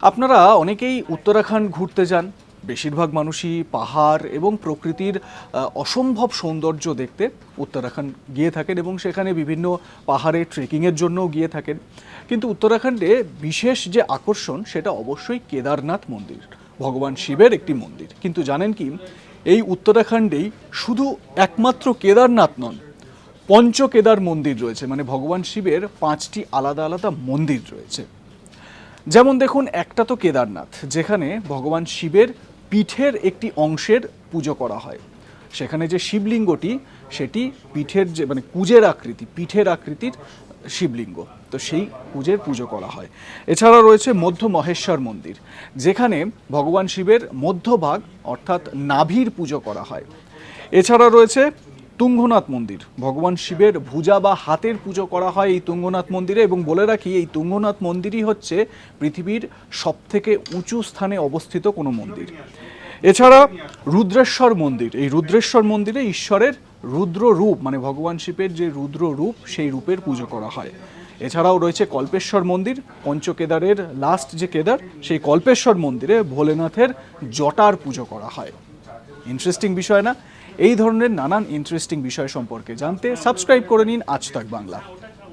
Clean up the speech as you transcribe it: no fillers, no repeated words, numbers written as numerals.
আপনারা অনেকেই উত্তরাখণ্ড ঘুরতে যান। বেশিরভাগ মানুষই পাহাড় এবং প্রকৃতির অসম্ভব সৌন্দর্য দেখতে উত্তরাখণ্ড গিয়ে থাকেন এবং সেখানে বিভিন্ন পাহাড়ে ট্রেকিংয়ের জন্যও গিয়ে থাকেন। কিন্তু উত্তরাখণ্ডে বিশেষ যে আকর্ষণ সেটা অবশ্যই কেদারনাথ মন্দির, ভগবান শিবের একটি মন্দির। কিন্তু জানেন কি, এই উত্তরাখণ্ডেই শুধু একমাত্র কেদারনাথ নন, পঞ্চকেদার মন্দির রয়েছে, মানে ভগবান শিবের 5টি আলাদা আলাদা মন্দির রয়েছে। যেমন দেখুন, একটা তো কেদারনাথ, যেখানে ভগবান শিবের পীঠের একটি অংশের পুজো করা হয়। সেখানে যে শিবলিঙ্গটি, সেটি পীঠের যে মানে কুজের আকৃতি, পীঠের আকৃতির শিবলিঙ্গ, তো সেই কুজের পুজো করা হয়। এছাড়া রয়েছে মধ্য মহেশ্বর মন্দির, যেখানে ভগবান শিবের মধ্যভাগ অর্থাৎ নাভির পুজো করা হয়। এছাড়া রয়েছে তুঙ্গনাথ মন্দির, ভগবান শিবের ভুজা বা হাতের পুজো করা হয় এই তুঙ্গনাথ মন্দিরে। এবং বলে রাখি, এই তুঙ্গনাথ মন্দিরই হচ্ছে পৃথিবীর সবথেকে উঁচু স্থানে অবস্থিত কোনো মন্দির। এছাড়া রুদ্রেশ্বর মন্দির, এই রুদ্রেশ্বর মন্দিরে ঈশ্বরের রুদ্র রূপ, মানে ভগবান শিবের যে রুদ্র রূপ, সেই রূপের পুজো করা হয়। এছাড়াও রয়েছে কল্পেশ্বর মন্দির, পঞ্চকেদারের লাস্ট যে কেদার, সেই কল্পেশ্বর মন্দিরে ভোলেনাথের জটার পুজো করা হয়। ইন্টারেস্টিং বিষয় না? এই ধরনের নানান ইন্টারেস্টিং বিষয় সম্পর্কে জানতে সাবস্ক্রাইব করে নিন আজ তাক বাংলা।